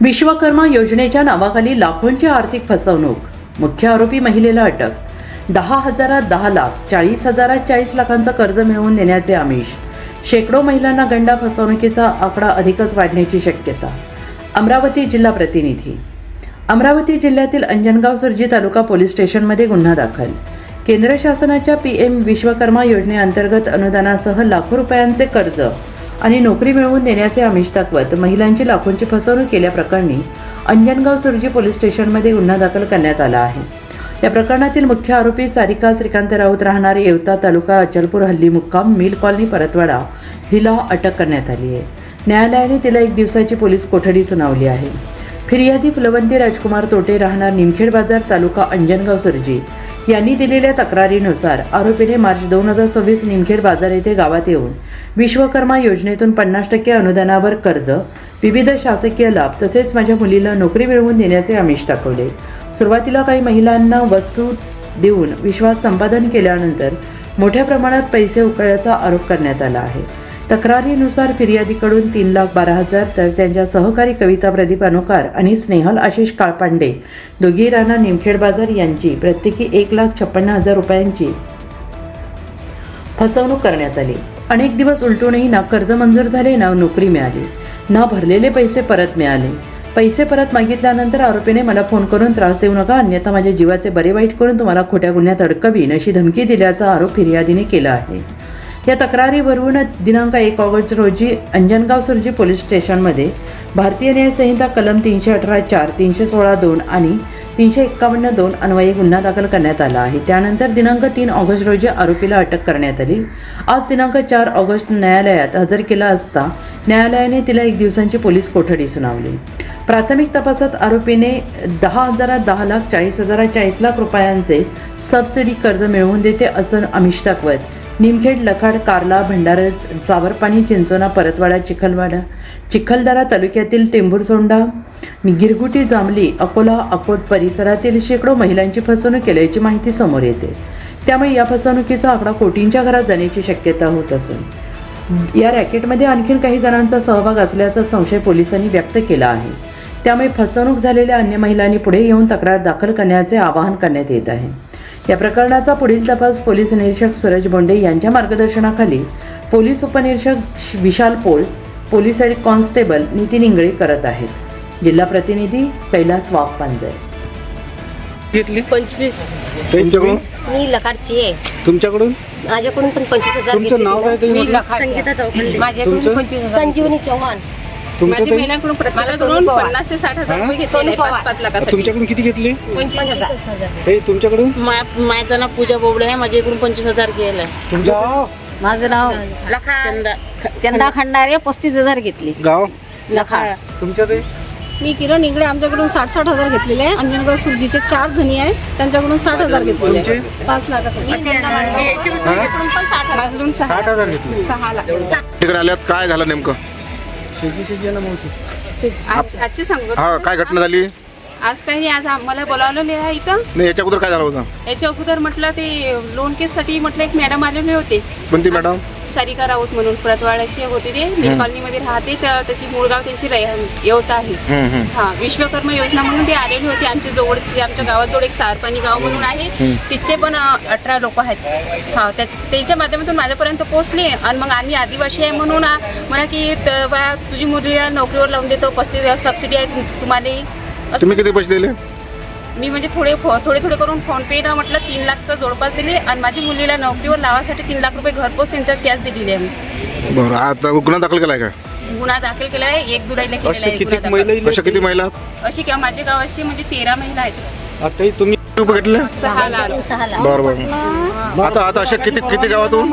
विश्वकर्मा योजनेच्या नावाखाली लाखोंची आर्थिक फसवणूक. मुख्य आरोपी महिलेला अटक. 10,000 10 लाख, 40,000 40 लाखांचं कर्ज मिळवून देण्याचे आमिष. शेकडो महिलांना गंडा. फसवणुकीचा आकडा अधिकच वाढण्याची शक्यता. अमरावती जिल्हा प्रतिनिधी. अमरावती जिल्ह्यातील अंजनगाव सुर्जी तालुका पोलीस स्टेशनमध्ये गुन्हा दाखल. केंद्र शासनाच्या PM विश्वकर्मा योजनेअंतर्गत अनुदानासह लाखो रुपयांचे कर्ज आणि नोकरी मिळवून देण्याचे आमिष दाखवत महिलांची लाखोंची फसवणूक केल्याप्रकरणी अंजनगाव सुर्जी पोलीस स्टेशनमध्ये गुन्हा दाखल करण्यात आला आहे. या प्रकरणातील मुख्य आरोपी सारिका श्रीकांत राऊत राहणारे येवता तालुका अचलपूर हल्ली मुक्काम मिल कॉलनी परतवाडा हिला अटक करण्यात आली आहे. न्यायालयाने तिला 1 दिवसाची पोलीस कोठडी सुनावली आहे. फिर्यादी फुलवंती राजकुमार तोटे राहणार निमखेड बाजार तालुका अंजनगाव सुर्जी यांनी दिलेल्या तक्रारीनुसार आरोपीने मार्च 2026 निमखेड बाजार येथे गावात येऊन विश्वकर्मा योजनेतून 50% अनुदानावर कर्ज, विविध शासकीय लाभ तसेच माझ्या मुलीला नोकरी मिळवून देण्याचे आमिष दाखवले. सुरुवातीला काही महिलांना वस्तू देऊन विश्वास संपादन केल्यानंतर मोठ्या प्रमाणात पैसे उकळल्याचा आरोप करण्यात आला आहे. तक्रारीनुसार फिर्यादीकडून 3,12,000 तर त्यांच्या सहकारी कविता प्रदीप अनुकार आणि स्नेहल आशिष काळपांडे दोघी राणा निमखेड बाजार यांची प्रत्येकी 1,56,000 रुपयांची फसवणूक करण्यात आली. अनेक दिवस उलटूनही ना कर्ज मंजूर झाले, ना नोकरी मिळाली, ना भरलेले पैसे परत मिळाले. पैसे परत मागितल्यानंतर आरोपीने मला फोन करून त्रास देऊ नका, अन्यथा माझ्या जीवाचे बरे वाईट करून तुम्हाला खोट्या गुन्ह्यात अडकवीन अशी धमकी दिल्याचा आरोप फिर्यादीने केला आहे. या तक्रारीवरून दिनांक 1 ऑगस्ट रोजी अंजनगाव सुर्जी पोलीस स्टेशनमध्ये भारतीय न्याय संहिता कलम 318(4), 316(2) आणि 351(2) अन्वये गुन्हा दाखल करण्यात आला आहे. त्यानंतर दिनांक 3 ऑगस्ट रोजी आरोपीला अटक करण्यात आली. आज दिनांक 4 ऑगस्ट न्यायालयात हजर केला असता न्यायालयाने तिला 1 दिवसांची पोलीस कोठडी सुनावली. प्राथमिक तपासात आरोपीने 10,000 10 लाख, 40,000 40 लाख रुपयांचे सबसिडी कर्ज मिळवून देते असं आमिष दाखवत निमखेड, लखाड, कार्ला, भंडारज, सावरपानी, चिंचोना, परतवाडा, चिखलदरा तालुक्यातील टेंभुरसोंडा, गिरगुटी, जांभली, अकोला, अकोट परिसरातील शेकडो महिलांची फसवणूक केल्याची माहिती समोर येते. त्यामुळे या फसवणुकीचा आकडा कोटींच्या घरात जाण्याची शक्यता होत असून या रॅकेटमध्ये आणखीन काही जणांचा सहभाग असल्याचा संशय पोलिसांनी व्यक्त केला आहे. त्यामुळे फसवणूक झालेल्या अन्य महिलांनी पुढे येऊन तक्रार दाखल करण्याचे आवाहन करण्यात येत आहे. या प्रकरणाचा पुढील तपास पोलीस निरीक्षक सूरज बोंडे यांच्या मार्गदर्शनाखाली पोलीस उपनिरीक्षक Vishal Pol, police head constable Nitin Ingale करत आहेत. जिल्हा प्रतिनिधी कैलास वाघपांजर. 25. तुमच्याकडून? मी लकाडची आहे. तुमच्याकडून? माझ्याकडून पण 25,000. तुमचं नाव काय ते? संगीता चौखंडे. माझ्याकडून 25,000. संजीवनी चव्हाण. माझ्या महिन्याकडून 50,000 ते 60,000 रुपये घेतले. 5 लाखासाठी. तुमच्याकडून किती घेतले? 25,000. ते तुमच्याकडून? माझं नाव पूजा बोबडे आहे. माझ्याकडून 25,000 गेलाय. तुमच्या माझं नाव चंदा खंडारे. 35,000 घेतली. गाव? लखाड. तुमच्या ते? मी किरण इंगळे. आमच्याकडून 60,000 घेतलेले आहे. अंजनगाव सुर्जीचे 4 जणी आहेत, त्यांच्याकडून 60,000 घेतलेले आहे. 5 लाखासाठी. 60,000 घेतले. 6 लाख. तिकडे आल्यात काय झालं नेमकं? आजची सांगू हा, काय घटना झाली? आज काही नाही. आज आम्हाला बोलावलेले आहे इथं. नाही, याच्या अगोदर काय झालं होतं? याच्या अगोदर म्हटलं ते लोन केससाठी म्हटलं एक मॅडम आलेले होते. कोणती मॅडम? सारिका राऊत म्हणून परतवाड्याची होती. ते मिल कॉलनीमध्ये राहते. तशी मूळगाव त्यांची येवता आहे. हा, विश्वकर्मा योजना म्हणून ते आलेली होती. आमच्या जवळची, आमच्या गावाजवळ एक सारपाणी गाव म्हणून आहे, तिचे पण 18 लोक आहेत. हा, त्याच्या माध्यमातून माझ्यापर्यंत पोहोचले. आणि मग आम्ही आदिवासी आहे म्हणून म्हणा की बा तुझी मुलीला नोकरीवर लावून देतो, 35,000 सबसिडी आहे तुम्हाला. तुम्ही किती पैसे दिले? मी म्हणजे थोडे करून फोन पे ना म्हटलं 3 लाखचं जोडपास दिले. आणि माझी मुलीला नोकरीवर लावासाठी 3 लाख रुपये घरपोच त्यांच्या कॅश दिलेली आहे. बरं, आता गुन्हा दाखल केलाय का? गुन्हा दाखल केला आहे. 1 जुलैला केलेला आहे गुन्हा दाखल. अशा किती महिला? अशी किंवा माझ्या गावाशी म्हणजे 13 महिला आहेत. आता तुम्ही रुपये घेतले? 6 लाख. बरं. आता अशा किती गावातून?